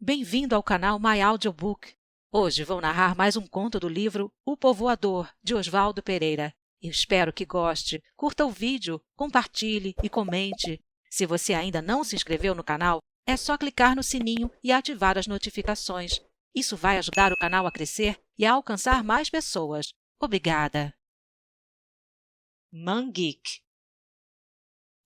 Bem-vindo ao canal My Audiobook. Hoje vou narrar mais um conto do livro O Povoador, de Oswaldo Pereira. Eu espero que goste, curta o vídeo, compartilhe e comente. Se você ainda não se inscreveu no canal, é só clicar no sininho e ativar as notificações. Isso vai ajudar o canal a crescer e a alcançar mais pessoas. Obrigada! Manguique.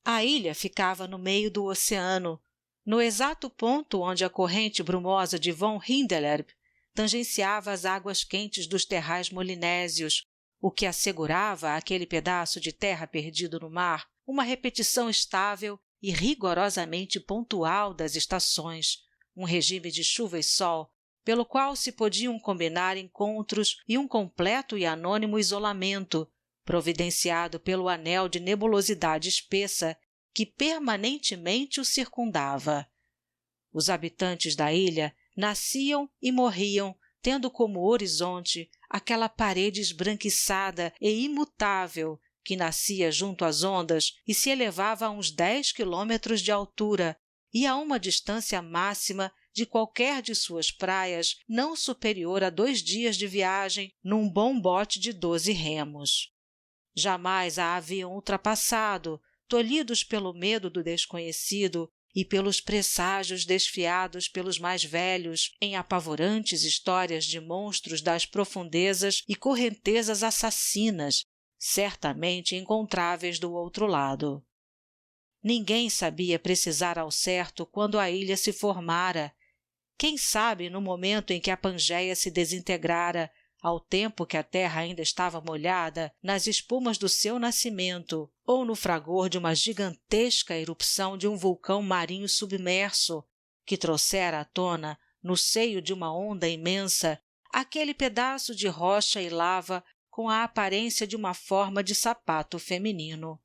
A ilha ficava no meio do oceano, no exato ponto onde a corrente brumosa de von Hindelerb tangenciava as águas quentes dos terrais molinésios, o que assegurava àquele pedaço de terra perdido no mar uma repetição estável e rigorosamente pontual das estações, um regime de chuva e sol, pelo qual se podiam combinar encontros e um completo e anônimo isolamento, providenciado pelo anel de nebulosidade espessa que permanentemente o circundava. Os habitantes da ilha nasciam e morriam, tendo como horizonte aquela parede esbranquiçada e imutável que nascia junto às ondas e se elevava a uns 10 quilômetros de altura e a uma distância máxima de qualquer de suas praias não superior a 2 dias de viagem num bom bote de 12 remos. Jamais a haviam ultrapassado, tolhidos pelo medo do desconhecido e pelos presságios desfiados pelos mais velhos em apavorantes histórias de monstros das profundezas e correntezas assassinas, certamente encontráveis do outro lado. Ninguém sabia precisar ao certo quando a ilha se formara. Quem sabe no momento em que a Pangeia se desintegrara, ao tempo que a terra ainda estava molhada nas espumas do seu nascimento, ou no fragor de uma gigantesca erupção de um vulcão marinho submerso, que trouxera à tona, no seio de uma onda imensa, aquele pedaço de rocha e lava com a aparência de uma forma de sapato feminino.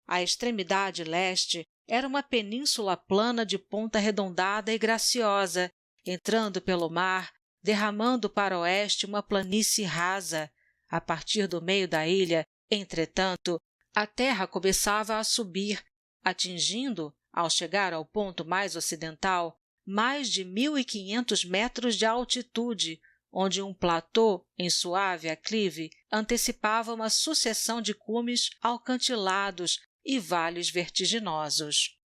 A extremidade leste era uma península plana de ponta arredondada e graciosa, entrando pelo mar, derramando para oeste uma planície rasa. A partir do meio da ilha, entretanto, a terra começava a subir, atingindo, ao chegar ao ponto mais ocidental, mais de 1.500 metros de altitude, onde um platô em suave aclive antecipava uma sucessão de cumes alcantilados e vales vertiginosos.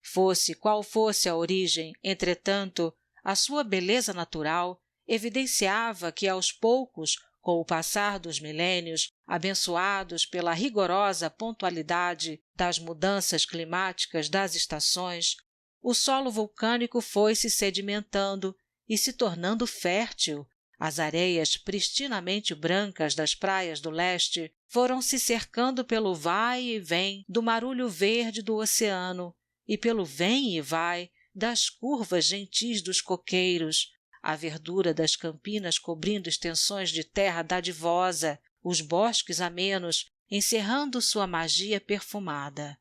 Fosse qual fosse a origem, entretanto, a sua beleza natural evidenciava que, aos poucos, com o passar dos milênios, abençoados pela rigorosa pontualidade das mudanças climáticas das estações, o solo vulcânico foi se sedimentando e se tornando fértil. As areias pristinamente brancas das praias do leste foram se cercando pelo vai e vem do marulho verde do oceano e pelo vem e vai das curvas gentis dos coqueiros, a verdura das campinas cobrindo extensões de terra dadivosa, os bosques amenos encerrando sua magia perfumada.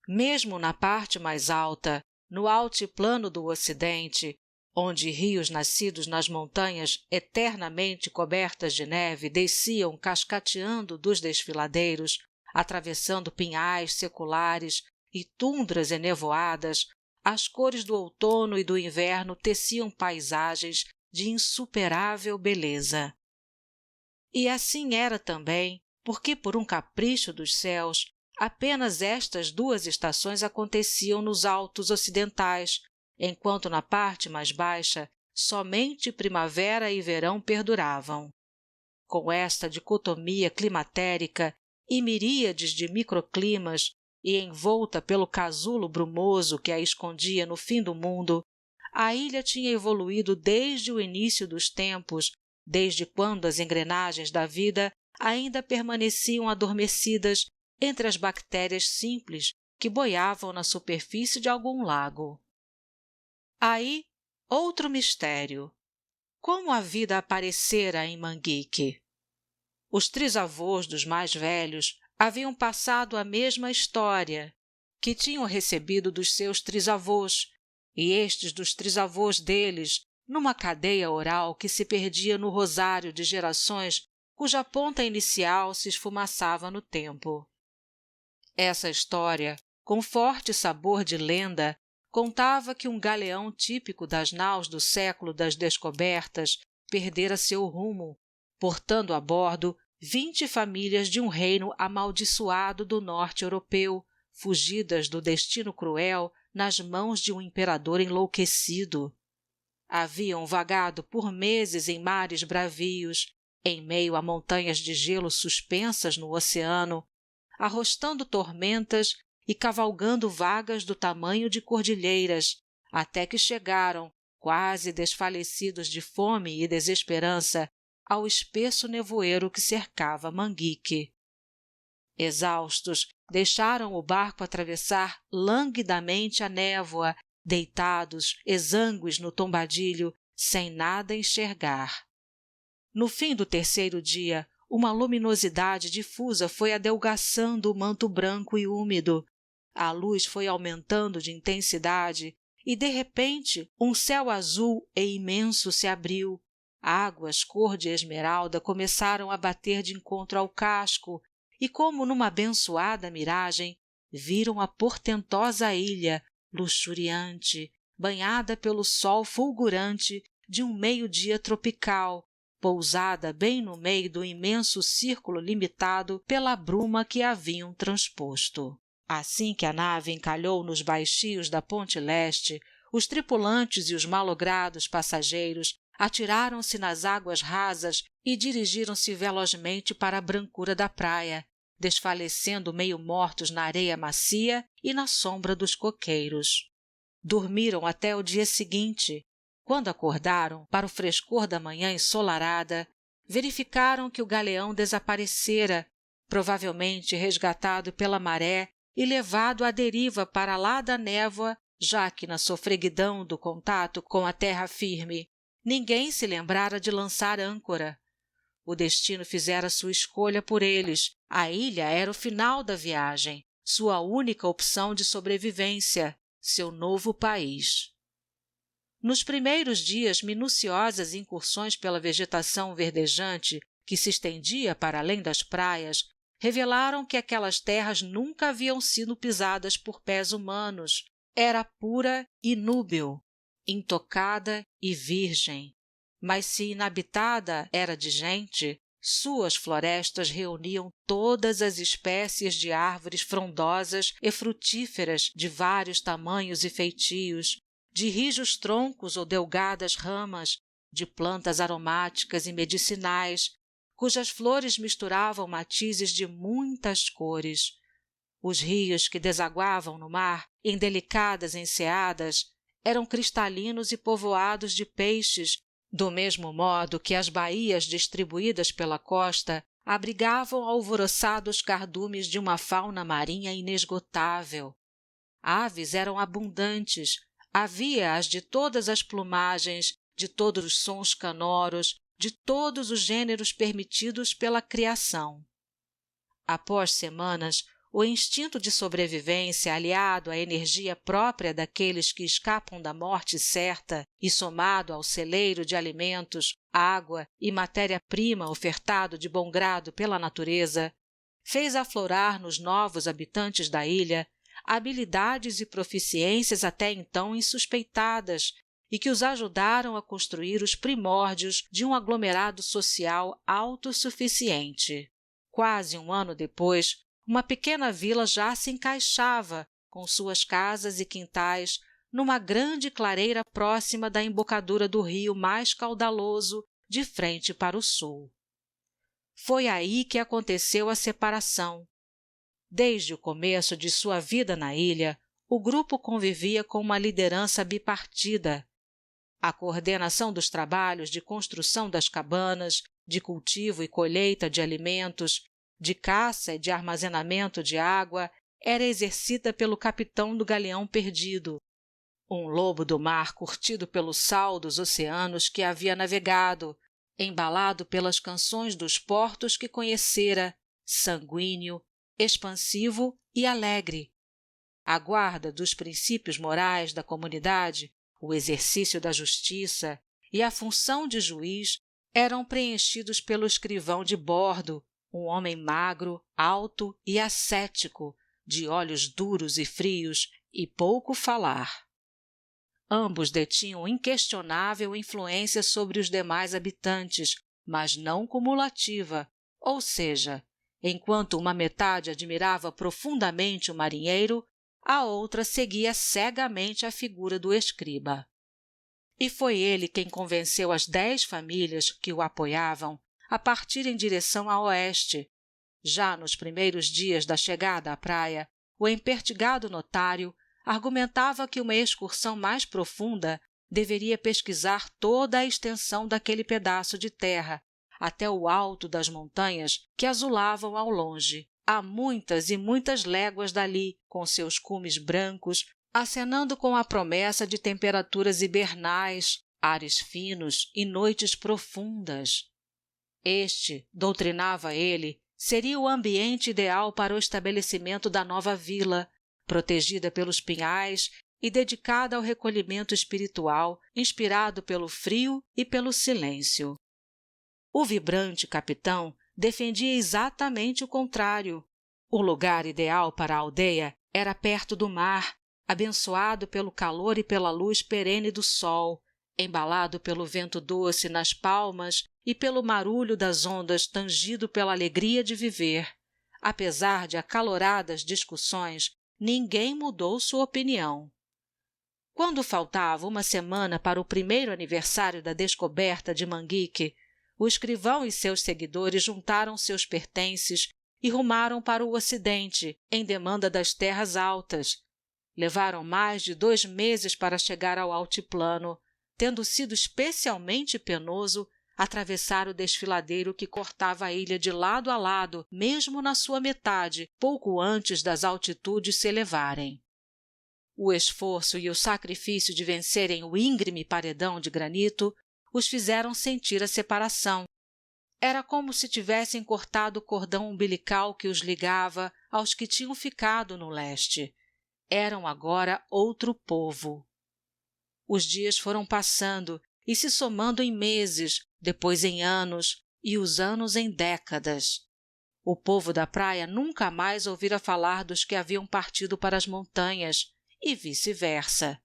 Mesmo na parte mais alta, no altiplano do ocidente, onde rios nascidos nas montanhas eternamente cobertas de neve desciam cascateando dos desfiladeiros, atravessando pinhais seculares e tundras enevoadas, as cores do outono e do inverno teciam paisagens de insuperável beleza. E assim era também, porque por um capricho dos céus, apenas estas 2 estações aconteciam nos altos ocidentais, enquanto na parte mais baixa somente primavera e verão perduravam. Com esta dicotomia climatérica e miríades de microclimas, e envolta pelo casulo brumoso que a escondia no fim do mundo, a ilha tinha evoluído desde o início dos tempos, desde quando as engrenagens da vida ainda permaneciam adormecidas entre as bactérias simples que boiavam na superfície de algum lago. Aí, outro mistério. Como a vida aparecera em Manguique? Os trisavós dos mais velhos haviam passado a mesma história, que tinham recebido dos seus trisavós, e estes dos trisavós deles, numa cadeia oral que se perdia no rosário de gerações cuja ponta inicial se esfumaçava no tempo. Essa história, com forte sabor de lenda, contava que um galeão típico das naus do século das descobertas perdera seu rumo, portando a bordo 20 famílias de um reino amaldiçoado do norte europeu, fugidas do destino cruel nas mãos de um imperador enlouquecido. Haviam vagado por meses em mares bravios, em meio a montanhas de gelo suspensas no oceano, arrostando tormentas e cavalgando vagas do tamanho de cordilheiras, até que chegaram, quase desfalecidos de fome e desesperança, ao espesso nevoeiro que cercava Manguique. Exaustos, deixaram o barco atravessar languidamente a névoa, deitados, exangües no tombadilho, sem nada enxergar. No fim do terceiro dia, uma luminosidade difusa foi adelgaçando o manto branco e úmido. A luz foi aumentando de intensidade e, de repente, um céu azul e imenso se abriu. Águas cor de esmeralda começaram a bater de encontro ao casco e, como numa abençoada miragem, viram a portentosa ilha, luxuriante, banhada pelo sol fulgurante de um meio-dia tropical, pousada bem no meio do imenso círculo limitado pela bruma que haviam transposto. Assim que a nave encalhou nos baixios da ponte leste, os tripulantes e os malogrados passageiros atiraram-se nas águas rasas e dirigiram-se velozmente para a brancura da praia, desfalecendo meio mortos na areia macia e na sombra dos coqueiros. Dormiram até o dia seguinte. Quando acordaram, para o frescor da manhã ensolarada, verificaram que o galeão desaparecera, provavelmente resgatado pela maré e levado à deriva para lá da névoa, já que na sofreguidão do contato com a terra firme, ninguém se lembrara de lançar âncora. O destino fizera sua escolha por eles. A ilha era o final da viagem, sua única opção de sobrevivência, seu novo país. Nos primeiros dias, minuciosas incursões pela vegetação verdejante que se estendia para além das praias revelaram que aquelas terras nunca haviam sido pisadas por pés humanos. Era pura e núbil, intocada e virgem. Mas se inabitada era de gente, suas florestas reuniam todas as espécies de árvores frondosas e frutíferas de vários tamanhos e feitios, de rijos troncos ou delgadas ramas, de plantas aromáticas e medicinais, cujas flores misturavam matizes de muitas cores. Os rios que desaguavam no mar, em delicadas enseadas, eram cristalinos e povoados de peixes, do mesmo modo que as baías distribuídas pela costa abrigavam alvoroçados cardumes de uma fauna marinha inesgotável. Aves eram abundantes, havia-as de todas as plumagens, de todos os sons canoros, de todos os gêneros permitidos pela criação. Após semanas, o instinto de sobrevivência, aliado à energia própria daqueles que escapam da morte certa e somado ao celeiro de alimentos, água e matéria-prima ofertado de bom grado pela natureza, fez aflorar nos novos habitantes da ilha habilidades e proficiências até então insuspeitadas e que os ajudaram a construir os primórdios de um aglomerado social autossuficiente. Quase um ano depois, uma pequena vila já se encaixava, com suas casas e quintais, numa grande clareira próxima da embocadura do rio mais caudaloso, de frente para o sul. Foi aí que aconteceu a separação. Desde o começo de sua vida na ilha, o grupo convivia com uma liderança bipartida. A coordenação dos trabalhos de construção das cabanas, de cultivo e colheita de alimentos, de caça e de armazenamento de água, era exercida pelo capitão do galeão perdido, um lobo do mar curtido pelo sal dos oceanos que havia navegado, embalado pelas canções dos portos que conhecera, sanguíneo, expansivo e alegre. A guarda dos princípios morais da comunidade, o exercício da justiça e a função de juiz eram preenchidos pelo escrivão de bordo, um homem magro, alto e ascético, de olhos duros e frios e pouco falar. Ambos detinham inquestionável influência sobre os demais habitantes, mas não cumulativa, ou seja, enquanto uma metade admirava profundamente o marinheiro, a outra seguia cegamente a figura do escriba. E foi ele quem convenceu as 10 famílias que o apoiavam a partir em direção a oeste. Já nos primeiros dias da chegada à praia, o empertigado notário argumentava que uma excursão mais profunda deveria pesquisar toda a extensão daquele pedaço de terra, até o alto das montanhas que azulavam ao longe, a muitas e muitas léguas dali, com seus cumes brancos, acenando com a promessa de temperaturas hibernais, ares finos e noites profundas. Este, doutrinava ele, seria o ambiente ideal para o estabelecimento da nova vila, protegida pelos pinhais e dedicada ao recolhimento espiritual, inspirado pelo frio e pelo silêncio. O vibrante capitão defendia exatamente o contrário. O lugar ideal para a aldeia era perto do mar, abençoado pelo calor e pela luz perene do sol, embalado pelo vento doce nas palmas e pelo marulho das ondas tangido pela alegria de viver. Apesar de acaloradas discussões, ninguém mudou sua opinião. Quando faltava uma semana para o primeiro aniversário da descoberta de Manguique, o escrivão e seus seguidores juntaram seus pertences e rumaram para o ocidente, em demanda das terras altas. Levaram mais de 2 meses para chegar ao altiplano, tendo sido especialmente penoso atravessar o desfiladeiro que cortava a ilha de lado a lado, mesmo na sua metade, pouco antes das altitudes se elevarem. O esforço e o sacrifício de vencerem o íngreme paredão de granito os fizeram sentir a separação. Era como se tivessem cortado o cordão umbilical que os ligava aos que tinham ficado no leste. Eram agora outro povo. Os dias foram passando e se somando em meses, depois em anos, e os anos em décadas. O povo da praia nunca mais ouvira falar dos que haviam partido para as montanhas, e vice-versa.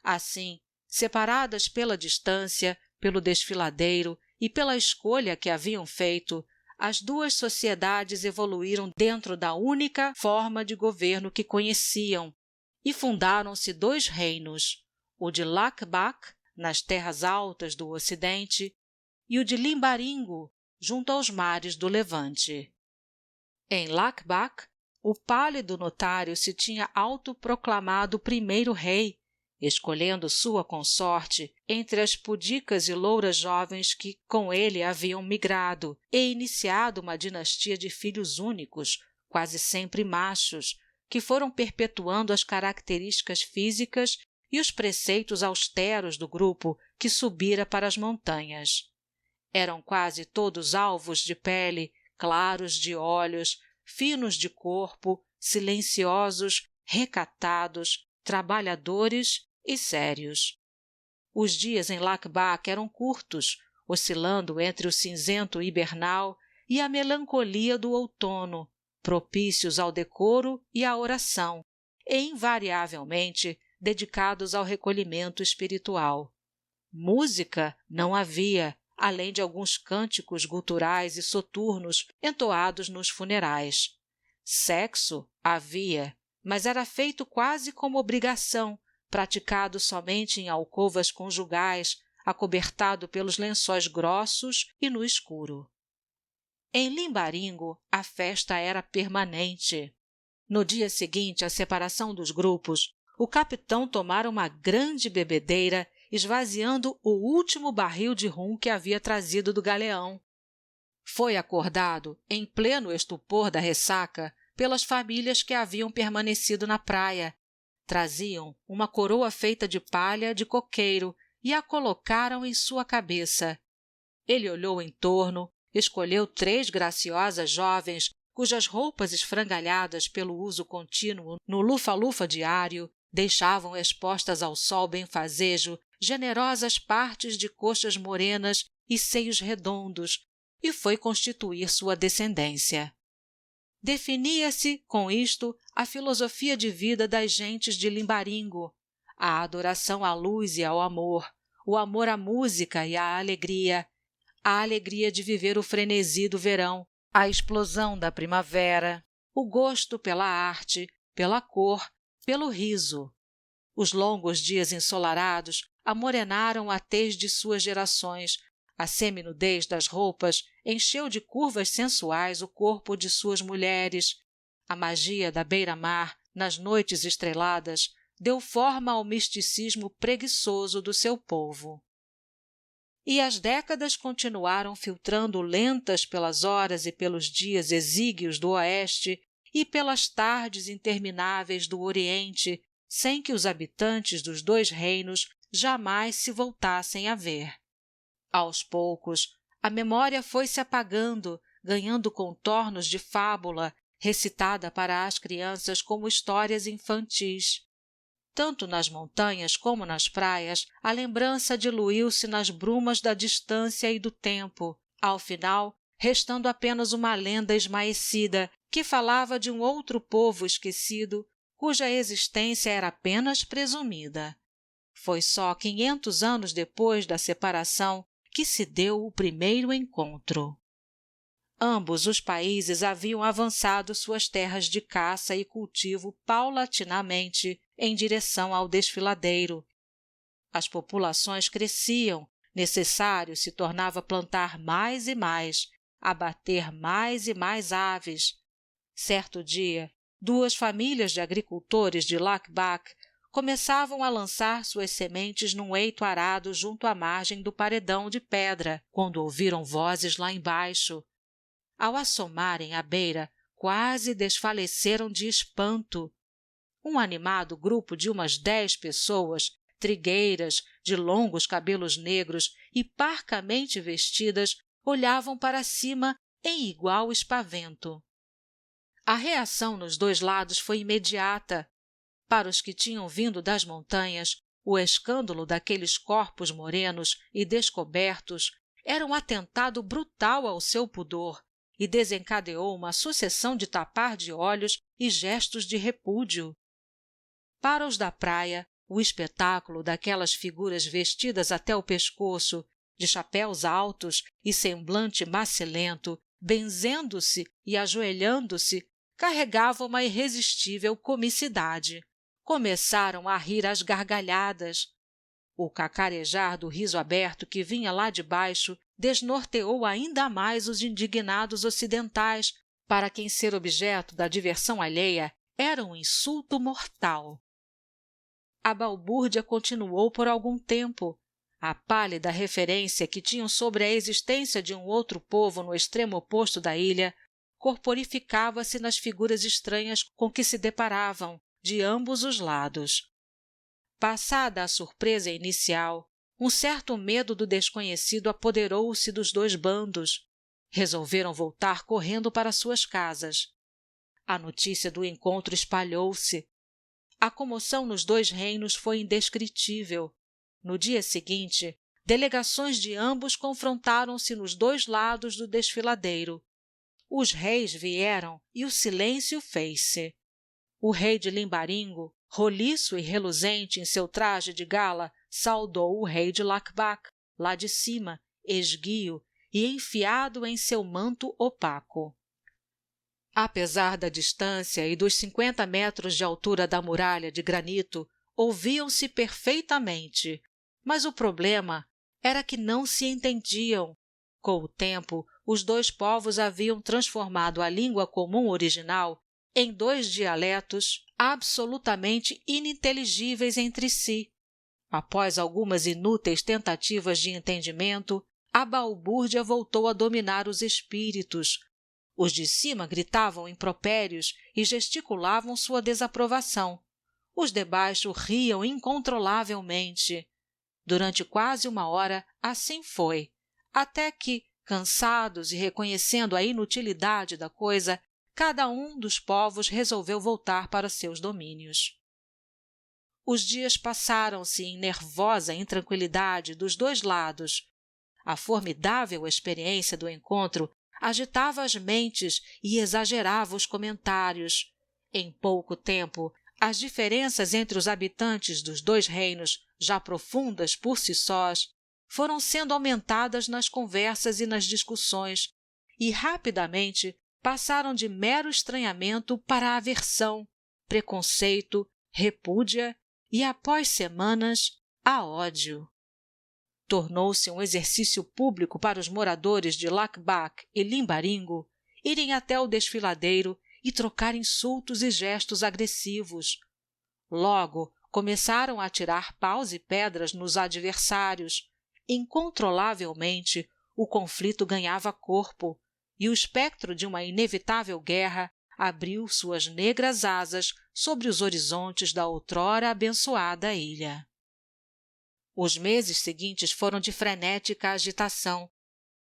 Assim, separadas pela distância, pelo desfiladeiro e pela escolha que haviam feito, as 2 sociedades evoluíram dentro da única forma de governo que conheciam, e fundaram-se 2 reinos, o de Lacbac, nas terras altas do ocidente, e o de Limbaringo, junto aos mares do Levante. Em Lacbac, o pálido notário se tinha autoproclamado primeiro rei, escolhendo sua consorte entre as pudicas e louras jovens que com ele haviam migrado e iniciado uma dinastia de filhos únicos, quase sempre machos, que foram perpetuando as características físicas e os preceitos austeros do grupo que subira para as montanhas. Eram quase todos alvos de pele, claros de olhos, finos de corpo, silenciosos, recatados, trabalhadores e sérios. Os dias em Lacbac eram curtos, oscilando entre o cinzento hibernal e a melancolia do outono, propícios ao decoro e à oração, e invariavelmente dedicados ao recolhimento espiritual. Música não havia, além de alguns cânticos guturais e soturnos entoados nos funerais. Sexo havia, mas era feito quase como obrigação, praticado somente em alcovas conjugais, acobertado pelos lençóis grossos e no escuro. Em Limbaringo, a festa era permanente. No dia seguinte à separação dos grupos, o capitão tomara uma grande bebedeira, esvaziando o último barril de rum que havia trazido do galeão. Foi acordado, em pleno estupor da ressaca, pelas famílias que haviam permanecido na praia. Traziam uma coroa feita de palha de coqueiro e a colocaram em sua cabeça. Ele olhou em torno, escolheu 3 graciosas jovens, cujas roupas esfrangalhadas pelo uso contínuo no lufa-lufa diário deixavam expostas ao sol benfazejo generosas partes de coxas morenas e seios redondos, e foi constituir sua descendência. Definia-se, com isto, a filosofia de vida das gentes de Limbaringo. a adoração à luz e ao amor, o amor à música e à alegria, a alegria de viver o frenesi do verão, a explosão da primavera, o gosto pela arte, pela cor, pelo riso. Os longos dias ensolarados amorenaram a tez de suas gerações, a seminudez das roupas encheu de curvas sensuais o corpo de suas mulheres, a magia da beira-mar, nas noites estreladas, deu forma ao misticismo preguiçoso do seu povo. E as décadas continuaram filtrando lentas pelas horas e pelos dias exíguos do Oeste e pelas tardes intermináveis do Oriente, sem que os habitantes dos dois reinos jamais se voltassem a ver. Aos poucos, a memória foi se apagando, ganhando contornos de fábula, recitada para as crianças como histórias infantis. Tanto nas montanhas como nas praias, a lembrança diluiu-se nas brumas da distância e do tempo, ao final, restando apenas uma lenda esmaecida que falava de um outro povo esquecido, cuja existência era apenas presumida. Foi só 500 anos depois da separação que se deu o primeiro encontro. Ambos os países haviam avançado suas terras de caça e cultivo paulatinamente em direção ao desfiladeiro. As populações cresciam, necessário se tornava plantar mais e mais, abater mais e mais aves. Certo dia, 2 famílias de agricultores de Lakbak começavam a lançar suas sementes num eito arado junto à margem do paredão de pedra, quando ouviram vozes lá embaixo. Ao assomarem à beira, quase desfaleceram de espanto. Um animado grupo de umas 10 pessoas, trigueiras, de longos cabelos negros e parcamente vestidas, olhavam para cima em igual espavento. A reação nos 2 lados foi imediata. Para os que tinham vindo das montanhas, o escândalo daqueles corpos morenos e descobertos era um atentado brutal ao seu pudor e desencadeou uma sucessão de tapar de olhos e gestos de repúdio. Para os da praia, o espetáculo daquelas figuras vestidas até o pescoço, de chapéus altos e semblante macilento, benzendo-se e ajoelhando-se, carregava uma irresistível comicidade. Começaram a rir às gargalhadas. O cacarejar do riso aberto que vinha lá de baixo desnorteou ainda mais os indignados ocidentais, para quem ser objeto da diversão alheia era um insulto mortal. A balbúrdia continuou por algum tempo. A pálida referência que tinham sobre a existência de um outro povo no extremo oposto da ilha corporificava-se nas figuras estranhas com que se deparavam, de ambos os lados. Passada a surpresa inicial, um certo medo do desconhecido apoderou-se dos 2 bandos. Resolveram voltar correndo para suas casas. A notícia do encontro espalhou-se. A comoção nos 2 reinos foi indescritível. No dia seguinte, delegações de ambos confrontaram-se nos 2 lados do desfiladeiro. Os reis vieram e o silêncio fez-se. O rei de Limbaringo, roliço e reluzente em seu traje de gala, saudou o rei de Lakbak, lá de cima, esguio e enfiado em seu manto opaco. Apesar da distância e dos 50 metros de altura da muralha de granito, ouviam-se perfeitamente, mas o problema era que não se entendiam. Com o tempo, os 2 povos haviam transformado a língua comum original em 2 dialetos absolutamente ininteligíveis entre si. Após algumas inúteis tentativas de entendimento, a balbúrdia voltou a dominar os espíritos. Os de cima gritavam impropérios e gesticulavam sua desaprovação. Os de baixo riam incontrolavelmente. Durante quase 1 hora assim foi, até que, cansados e reconhecendo a inutilidade da coisa, cada um dos povos resolveu voltar para seus domínios. Os dias passaram-se em nervosa intranquilidade dos 2 lados. A formidável experiência do encontro agitava as mentes e exagerava os comentários. Em pouco tempo, As diferenças entre os habitantes dos dois reinos, já profundas por si sós, foram sendo aumentadas nas conversas e nas discussões, e rapidamente passaram de mero estranhamento para aversão, preconceito, repúdia e, após semanas, a ódio. Tornou-se um exercício público para os moradores de Lakbak e Limbaringo irem até o desfiladeiro e trocar insultos e gestos agressivos. Logo, começaram a atirar paus e pedras nos adversários. Incontrolavelmente, o conflito ganhava corpo, e o espectro de uma inevitável guerra abriu suas negras asas sobre os horizontes da outrora abençoada ilha. Os meses seguintes foram de frenética agitação.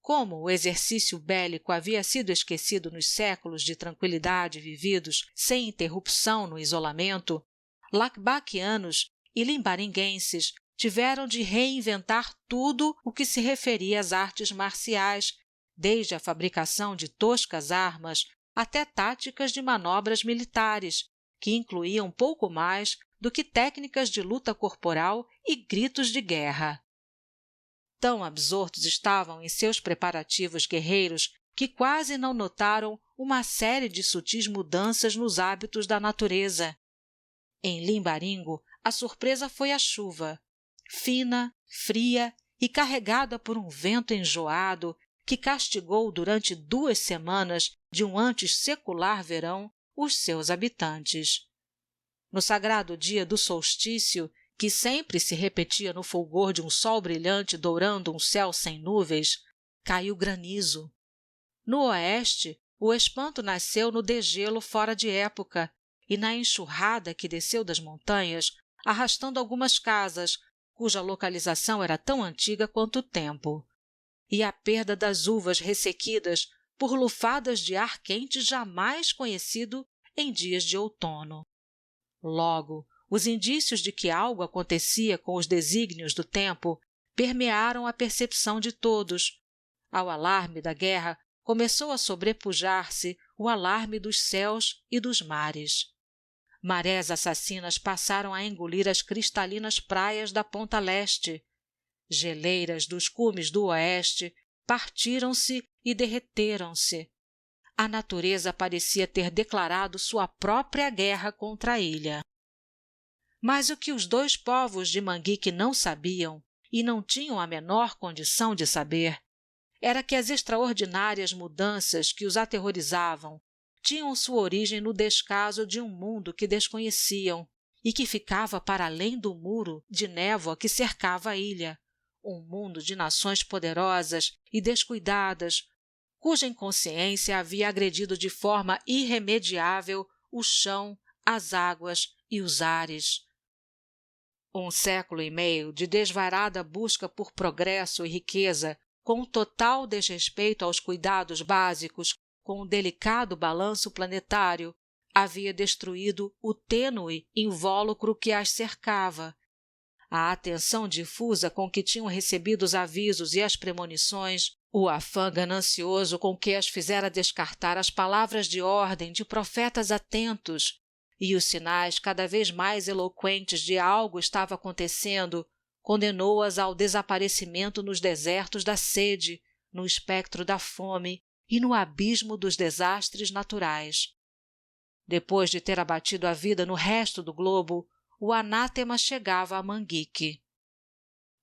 Como o exercício bélico havia sido esquecido nos séculos de tranquilidade vividos sem interrupção no isolamento, lakbakianos e limbaringuenses tiveram de reinventar tudo o que se referia às artes marciais, desde a fabricação de toscas armas até táticas de manobras militares, que incluíam pouco mais do que técnicas de luta corporal e gritos de guerra. Tão absortos estavam em seus preparativos guerreiros que quase não notaram uma série de sutis mudanças nos hábitos da natureza. Em Limbaringo, a surpresa foi a chuva, fina, fria e carregada por um vento enjoado que castigou durante 2 semanas de um antes secular verão os seus habitantes. No sagrado dia do solstício, que sempre se repetia no fulgor de um sol brilhante dourando um céu sem nuvens, caiu granizo. No oeste, o espanto nasceu no degelo fora de época e na enxurrada que desceu das montanhas, arrastando algumas casas, cuja localização era tão antiga quanto o tempo, e a perda das uvas ressequidas por lufadas de ar quente jamais conhecido em dias de outono. Logo, os indícios de que algo acontecia com os desígnios do tempo permearam a percepção de todos. Ao alarme da guerra, começou a sobrepujar-se o alarme dos céus e dos mares. Marés assassinas passaram a engolir as cristalinas praias da ponta leste. Geleiras dos cumes do oeste partiram-se e derreteram-se. A natureza parecia ter declarado sua própria guerra contra a ilha. Mas o que os 2 povos de Manguique não sabiam, e não tinham a menor condição de saber, era que as extraordinárias mudanças que os aterrorizavam tinham sua origem no descaso de um mundo que desconheciam e que ficava para além do muro de névoa que cercava a ilha, um mundo de nações poderosas e descuidadas, cuja inconsciência havia agredido de forma irremediável o chão, as águas e os ares. 1 século e meio de desvairada busca por progresso e riqueza, com o total desrespeito aos cuidados básicos, com o delicado balanço planetário, havia destruído o tênue invólucro que as cercava. A atenção difusa com que tinham recebido os avisos e as premonições, o afã ganancioso com que as fizera descartar as palavras de ordem de profetas atentos e os sinais cada vez mais eloquentes de algo estava acontecendo, condenou-as ao desaparecimento nos desertos da sede, no espectro da fome e no abismo dos desastres naturais. Depois de ter abatido a vida no resto do globo, o anátema chegava a Manguique.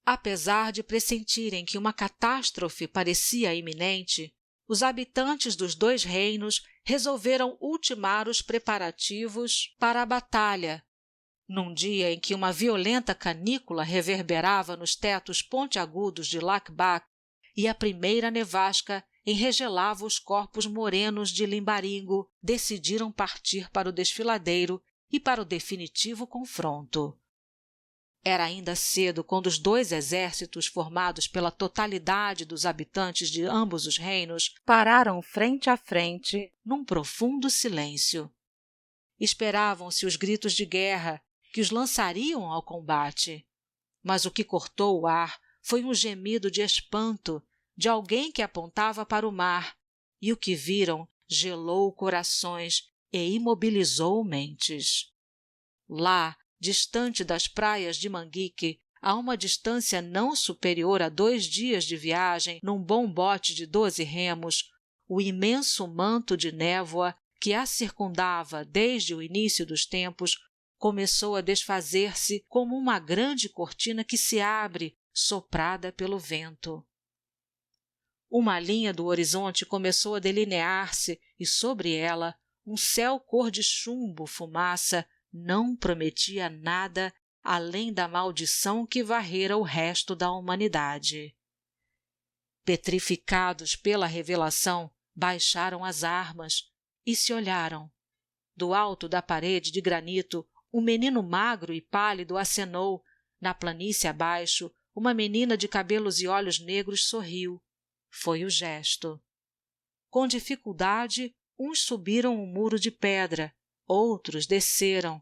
Apesar de pressentirem que uma catástrofe parecia iminente, os habitantes dos 2 reinos resolveram ultimar os preparativos para a batalha. Num dia em que uma violenta canícula reverberava nos tetos pontiagudos de Lakbak e a primeira nevasca enregelava os corpos morenos de Limbaringo, decidiram partir para o desfiladeiro e para o definitivo confronto. Era ainda cedo quando os 2 exércitos formados pela totalidade dos habitantes de ambos os reinos pararam frente a frente num profundo silêncio. Esperavam-se os gritos de guerra que os lançariam ao combate, mas o que cortou o ar foi um gemido de espanto de alguém que apontava para o mar, e o que viram gelou corações e imobilizou mentes. lá, distante das praias de Manguique, a uma distância não superior a 2 dias de viagem num bom bote de 12 remos, o imenso manto de névoa que a circundava desde o início dos tempos começou a desfazer-se como uma grande cortina que se abre, soprada pelo vento. Uma linha do horizonte começou a delinear-se e, sobre ela, um céu cor de chumbo fumaça não prometia nada além da maldição que varrera o resto da humanidade. Petrificados pela revelação, baixaram as armas e se olharam. Do alto da parede de granito, um menino magro e pálido acenou. Na planície abaixo, uma menina de cabelos e olhos negros sorriu. Foi o gesto. Com dificuldade, uns subiram um muro de pedra, outros desceram.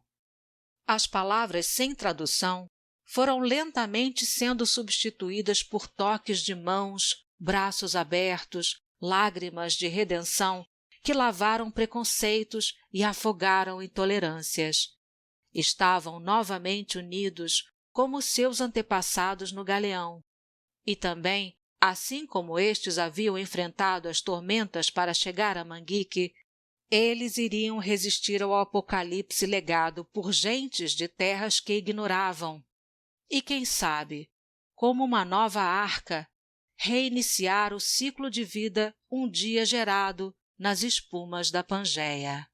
As palavras sem tradução foram lentamente sendo substituídas por toques de mãos, braços abertos, lágrimas de redenção que lavaram preconceitos e afogaram intolerâncias. Estavam novamente unidos como seus antepassados no galeão. E também, assim como estes haviam enfrentado as tormentas para chegar a Manguique, eles iriam resistir ao apocalipse legado por gentes de terras que ignoravam. E quem sabe, como uma nova arca, reiniciar o ciclo de vida um dia gerado nas espumas da Pangeia.